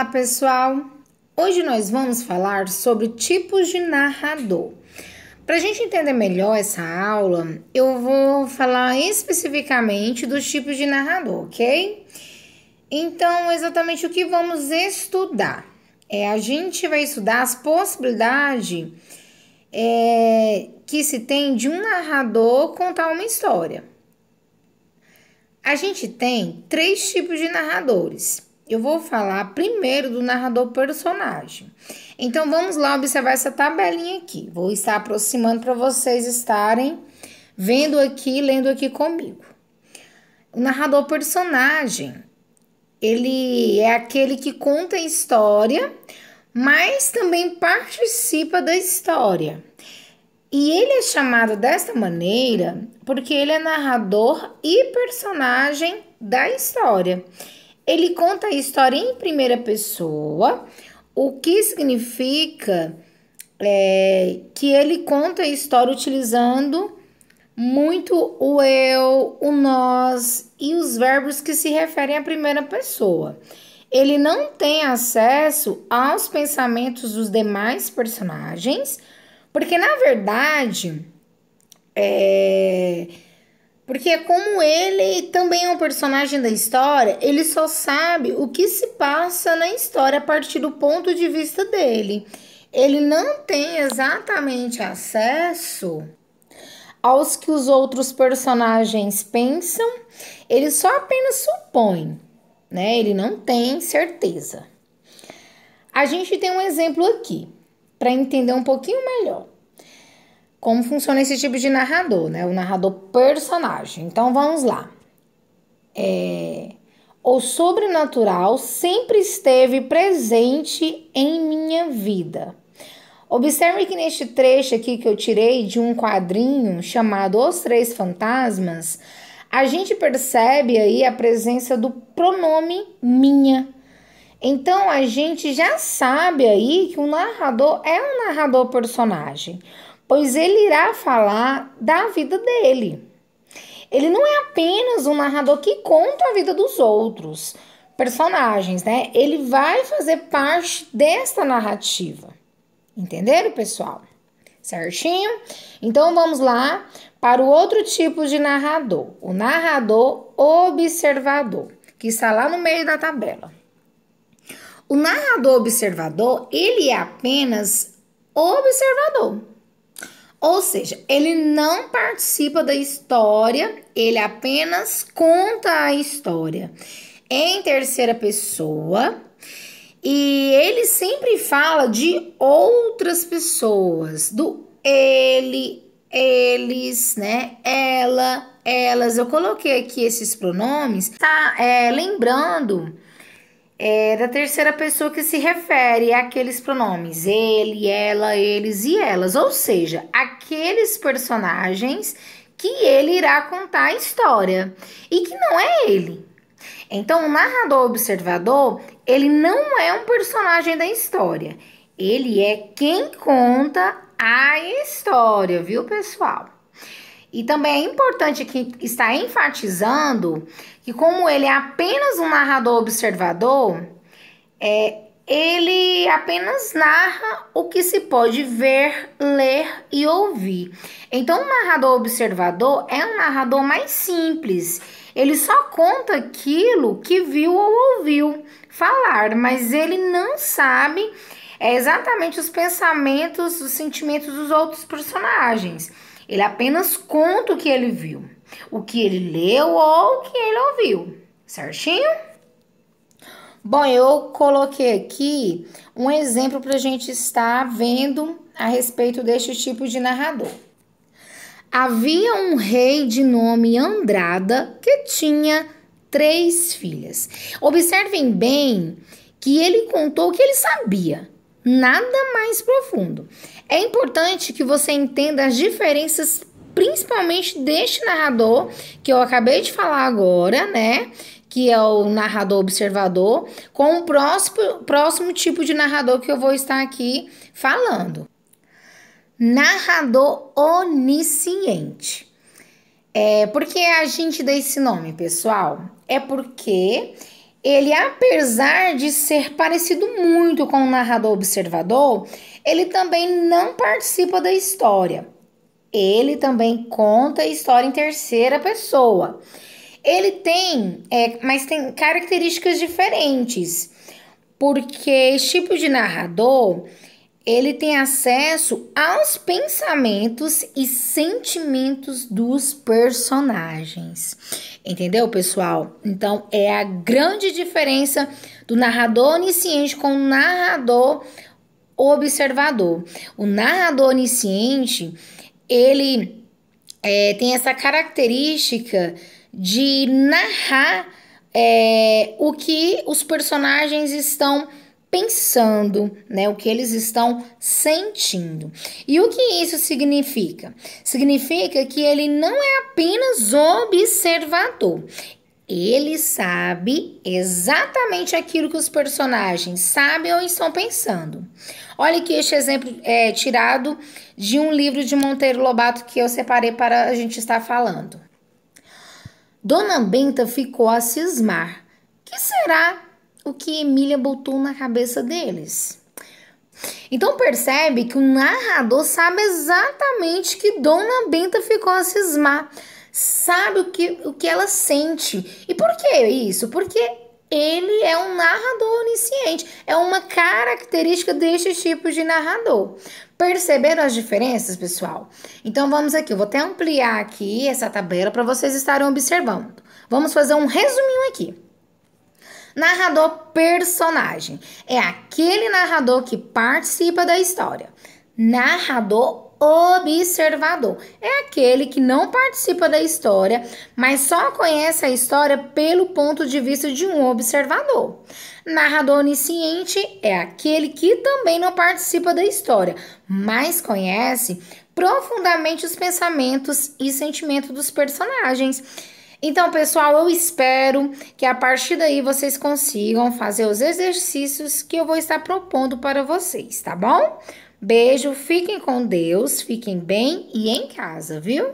Olá, pessoal! Hoje nós vamos falar sobre tipos de narrador. Para a gente entender melhor essa aula, eu vou falar especificamente dos tipos de narrador, ok? Então, exatamente o que vamos estudar? A gente vai estudar as possibilidades que se tem de um narrador contar uma história. A gente tem 3 tipos de narradores. Eu vou falar primeiro do narrador personagem. Então, vamos lá observar essa tabelinha aqui. Vou estar aproximando para vocês estarem vendo aqui, lendo aqui comigo. O narrador personagem, ele é aquele que conta a história, mas também participa da história. E ele é chamado desta maneira porque ele é narrador e personagem da história. Ele conta a história em primeira pessoa, o que significa que ele conta a história utilizando muito o eu, o nós e os verbos que se referem à primeira pessoa. Ele não tem acesso aos pensamentos dos demais personagens, porque, na verdade, porque como ele também é um personagem da história, ele só sabe o que se passa na história a partir do ponto de vista dele. Ele não tem exatamente acesso aos que os outros personagens pensam, ele só apenas supõe, né? Ele não tem certeza. A gente tem um exemplo aqui, para entender um pouquinho melhor como funciona esse tipo de narrador, né? O narrador personagem. Então, vamos lá. O sobrenatural sempre esteve presente em minha vida. Observe que neste trecho aqui que eu tirei de um quadrinho chamado Os Três Fantasmas, a gente percebe aí a presença do pronome minha. Então, a gente já sabe aí que o narrador é um narrador personagem, pois ele irá falar da vida dele. Ele não é apenas um narrador que conta a vida dos outros personagens, né? Ele vai fazer parte desta narrativa. Entenderam, pessoal? Certinho? Então, vamos lá para o outro tipo de narrador. O narrador observador, que está lá no meio da tabela. O narrador observador, ele é apenas observador. Ou seja, ele não participa da história, ele apenas conta a história em terceira pessoa e ele sempre fala de outras pessoas, do ele, eles, né? Ela, elas. Eu coloquei aqui esses pronomes, tá? Lembrando da terceira pessoa que se refere àqueles pronomes ele, ela, eles e elas, ou seja, aqueles personagens que ele irá contar a história e que não é ele. Então, o narrador observador, ele não é um personagem da história, ele é quem conta a história, viu, pessoal? E também é importante que está enfatizando que como ele é apenas um narrador observador, ele apenas narra o que se pode ver, ler e ouvir. Então, o narrador observador é um narrador mais simples. Ele só conta aquilo que viu ou ouviu falar, mas ele não sabe exatamente os pensamentos, os sentimentos dos outros personagens. Ele apenas conta o que ele viu, o que ele leu ou o que ele ouviu, certinho? Bom, eu coloquei aqui um exemplo para a gente estar vendo a respeito deste tipo de narrador. Havia um rei de nome Andrada que tinha 3 filhas. Observem bem que ele contou o que ele sabia, nada mais profundo. É importante que você entenda as diferenças, principalmente deste narrador que eu acabei de falar agora, né? Que é o narrador observador, com o próximo tipo de narrador que eu vou estar aqui falando. Narrador onisciente. Por que a gente dá esse nome, pessoal? É porque ele, apesar de ser parecido muito com o narrador observador, ele também não participa da história. Ele também conta a história em terceira pessoa. Ele tem, mas tem características diferentes, porque esse tipo de narrador, ele tem acesso aos pensamentos e sentimentos dos personagens. Entendeu, pessoal? Então, é a grande diferença do narrador onisciente com o narrador observador. O narrador onisciente, ele tem essa característica de narrar o que os personagens estão pensando, né? O que eles estão sentindo. E o que isso significa? Significa que ele não é apenas observador. Ele sabe exatamente aquilo que os personagens sabem ou estão pensando. Olha aqui este exemplo tirado de um livro de Monteiro Lobato que eu separei para a gente estar falando. Dona Benta ficou a cismar. Que será o que Emília botou na cabeça deles? Então percebe que o narrador sabe exatamente que Dona Benta ficou a cismar. Sabe o que ela sente. E por que isso? Porque ele é um narrador onisciente. É uma característica deste tipo de narrador. Perceberam as diferenças, pessoal? Então vamos aqui, eu vou até ampliar aqui essa tabela para vocês estarem observando. Vamos fazer um resuminho aqui. Narrador personagem é aquele narrador que participa da história. Narrador observador é aquele que não participa da história, mas só conhece a história pelo ponto de vista de um observador. Narrador onisciente é aquele que também não participa da história, mas conhece profundamente os pensamentos e sentimentos dos personagens. Então, pessoal, eu espero que a partir daí vocês consigam fazer os exercícios que eu vou estar propondo para vocês, tá bom? Beijo, fiquem com Deus, fiquem bem e em casa, viu?